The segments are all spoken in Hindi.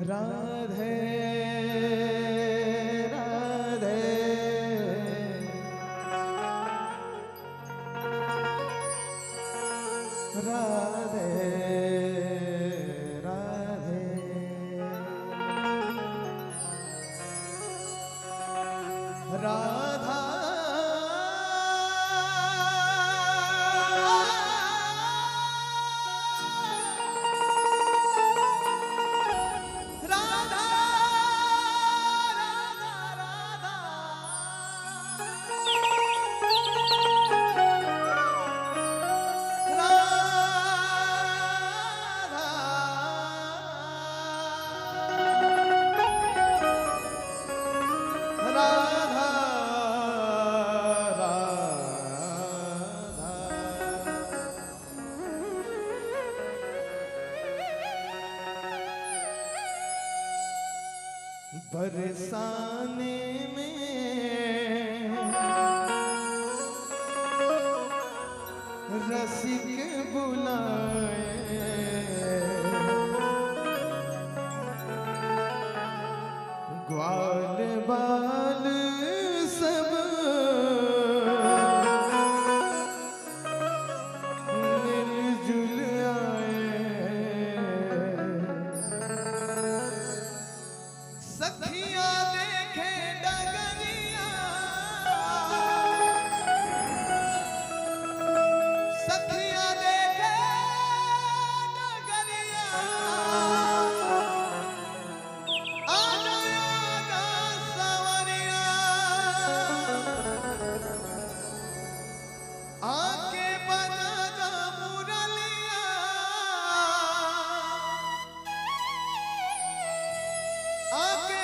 राधे राधे राधे राधे राधा बरसाने में रसिक बुलाए ग्वाल बाल सब मिलजुल सखिया देखे डगरिया सखिया देखे डगरिया आजा आजा सवरिया आके बजा जा मुरलिया आके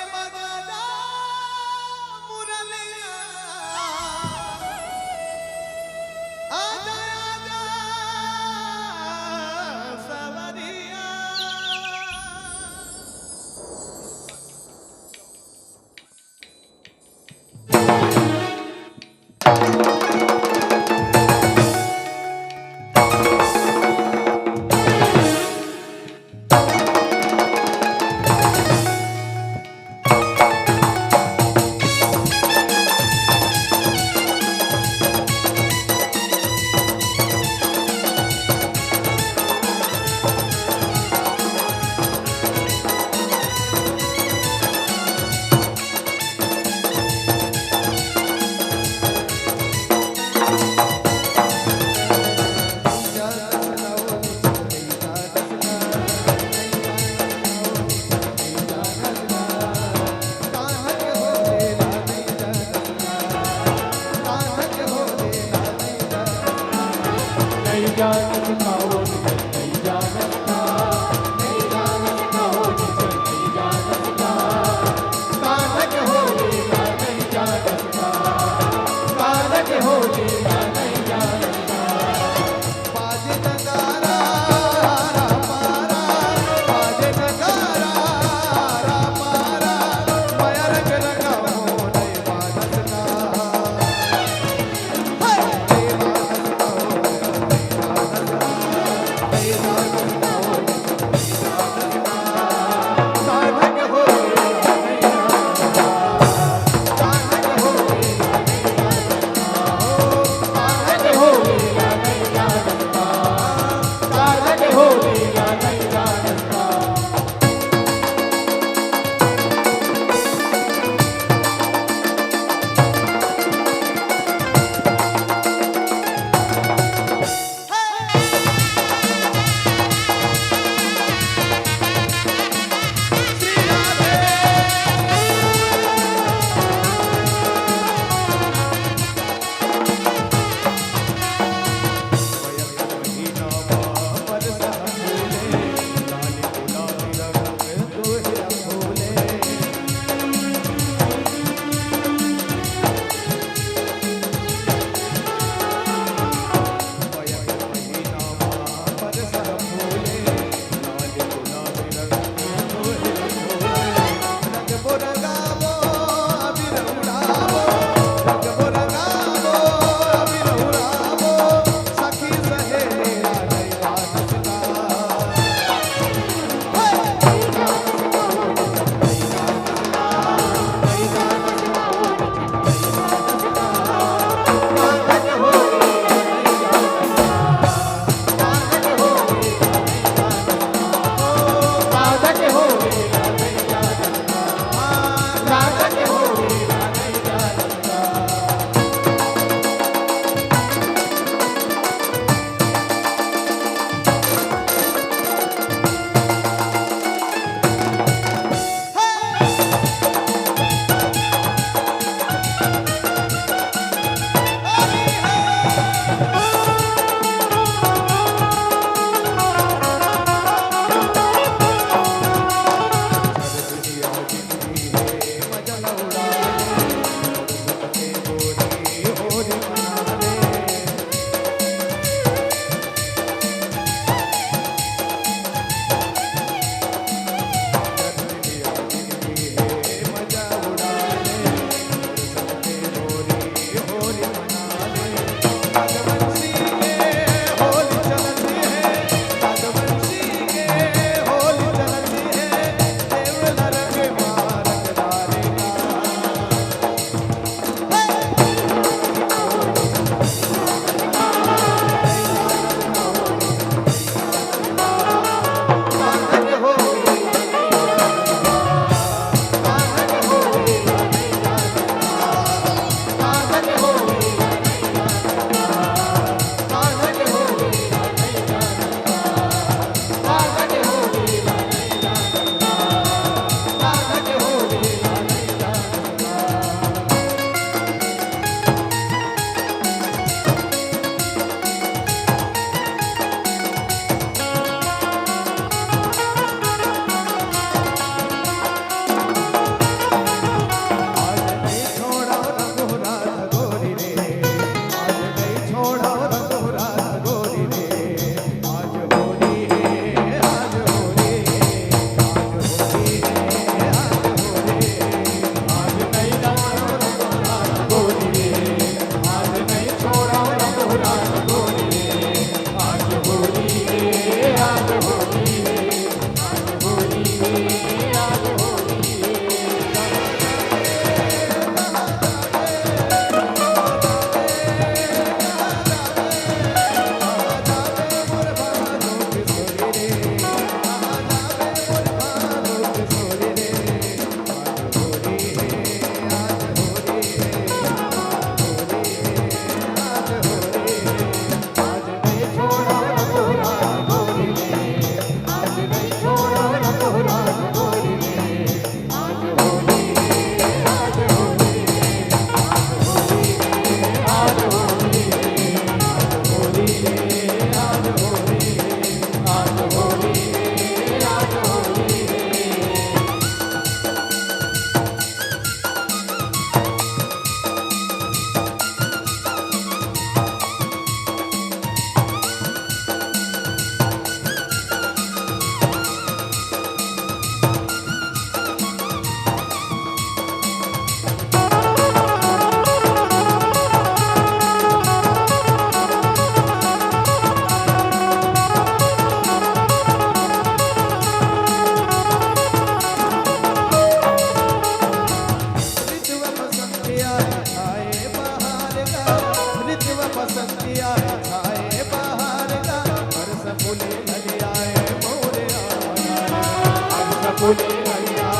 बोले भैया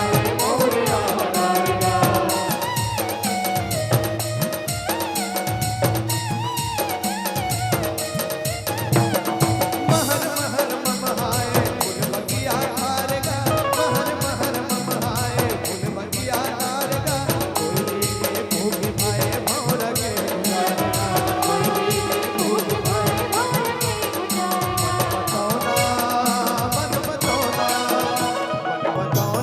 मोरया राजा महर महर ममहाए फूल बगिया हारेगा महर महर ममहाए फूल बगिया हारेगा कोयली के भूख भाए मोर के बताओ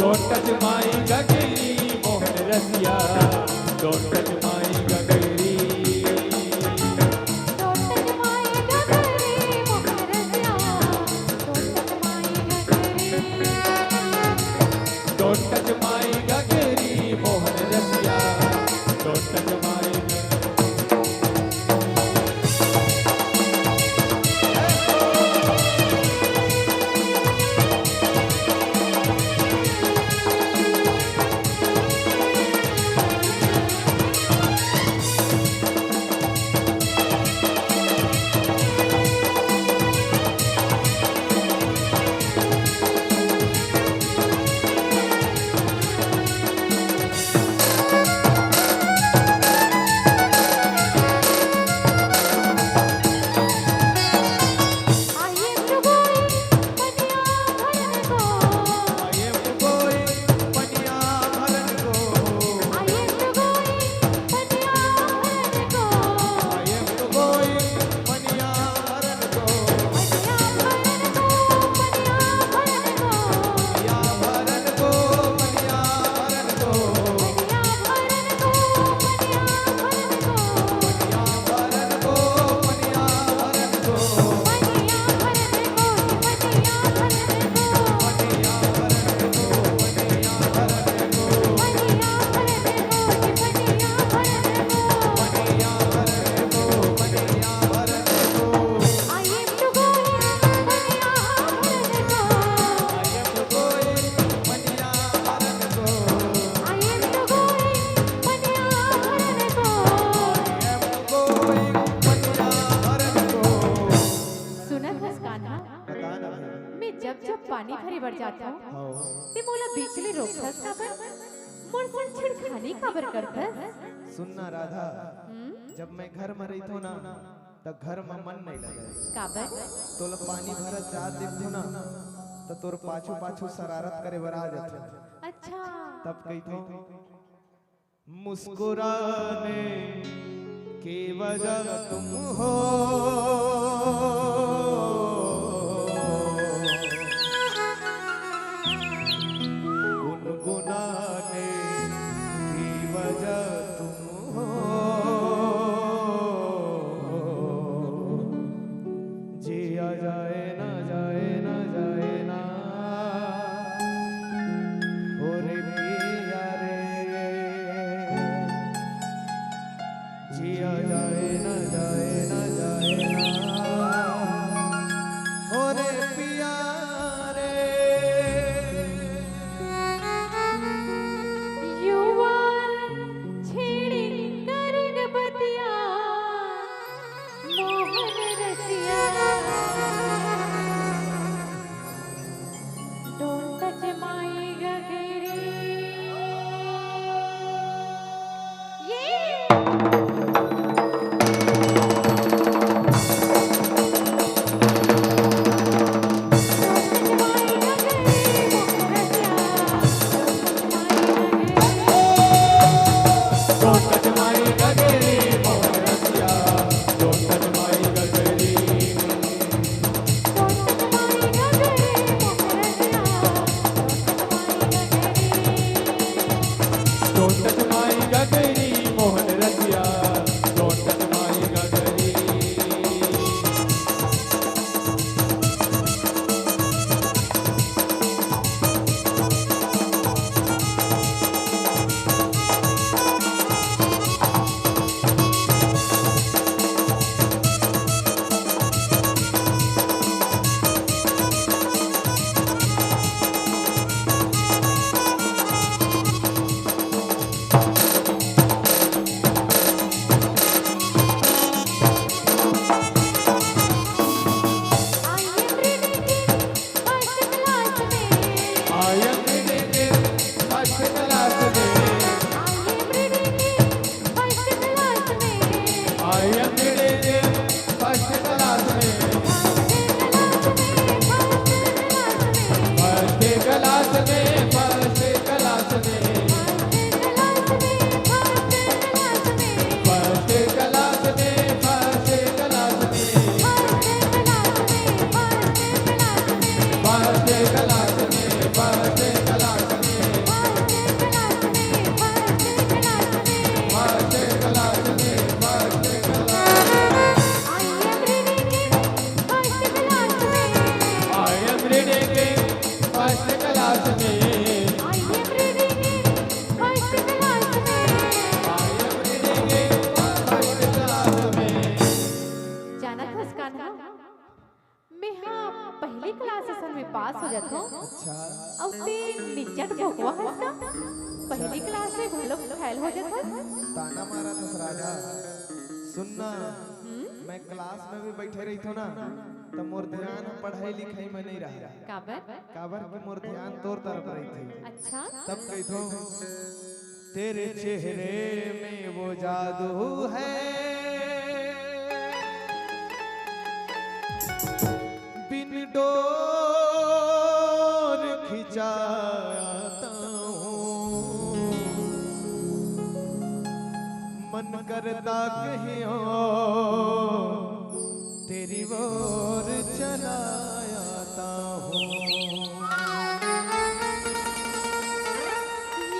Don't touch my gagari, Mohan Rasiya. Don't touch my gagari. Don't touch my gagari, Mohan Rasiya. Don't touch my gagari. Don't touch my gagari, Mohan Rasiya. Don't touch my gagari. पानी भरे बर जाता ते मोला बिजली रोकथस काबर मोर संग छिड़खानी काबर करथस सुनना राधा जब मैं घर में रही थो ना तो घर में मन नहीं लगे काबर तोला पानी भरत जात देखो ना तो तोर पाछू पाछू शरारत करे बर आ जाते अच्छा तब कही थो मुस्कुराने की वजह तुम हो गुनगुनाने की वजह तुम हो जिया जाए ना जाए ना जाए ना हो रे पिया रे जिया जाए ना जाए ना जाए ना हो रे पिया रे युवान छेड़ी करन बतिया मोहन रसिया Don't touch my gagari Don't touch my gagari, Mohan Rasiya. Don't touch my gagari. Don't touch my gagari, Mohan Rasiya. Don't touch my gagari. I am reading in first class में. I am reading in first class में. First class में, first class में. First class में, first class में. First class में, first class में. असन में पास हो जातो अच्छा और ते निज्जत भोगवा हसना पहली क्लास में भलो फेल हो जाता ताना मारा था राजा सुनना मैं क्लास में भी बैठे रही थो ना तो मोर ध्यान पढ़ाई लिखाई में नहीं रहा काबर के मोर ध्यान तोर तरफ रही थी अच्छा तब कही थो तेरे चेहरे में वो जादू है बिन डोर खिंचाता हूँ मन करता कहीं और तेरी ओर चला आता हूँ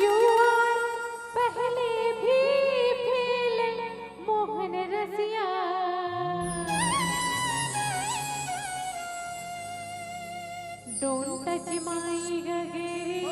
You are पहले भी फेल मोहन रसिया Don't touch my gageri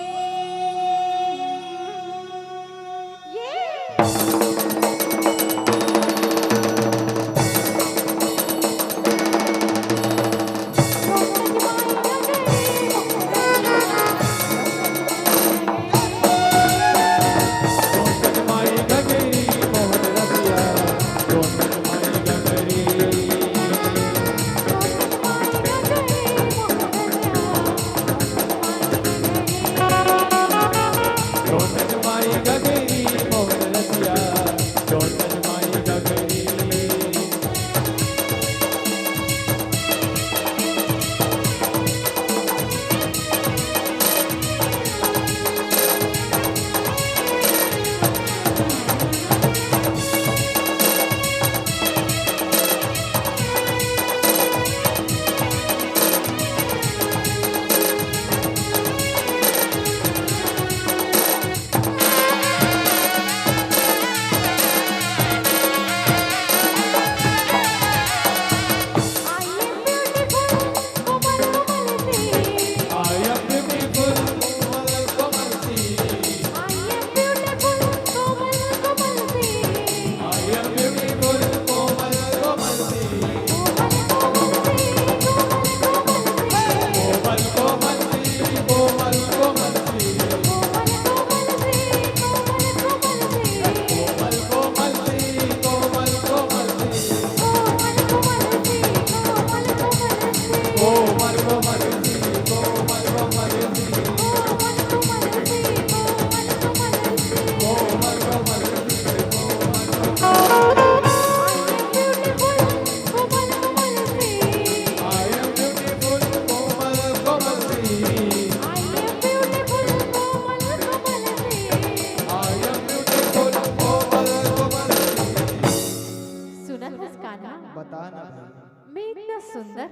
बता ना भाई मैं इतना सुंदर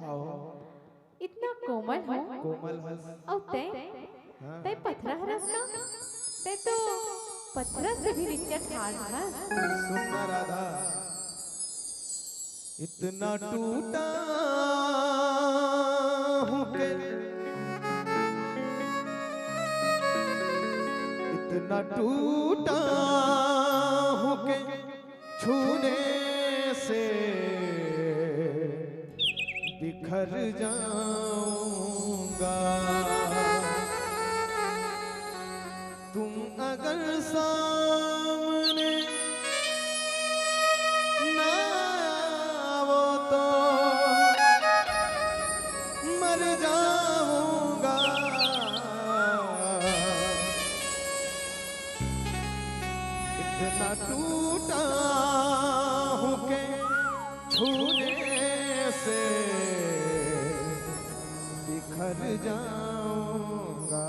हूँ इतना कोमल हूँ कोमल हंस और तै तै पथरा हरस का तै तो पथरा से भी निच्चर ठाड़ है सुनना राधा इतना टूटा हूँ के इतना टूटा हूँ के छूने से बिखर जाऊंगा तुम अगर सामने ना आओ तो मर जाऊंगा इतना टूटा हूँ के छूने से बिखर जाऊंगा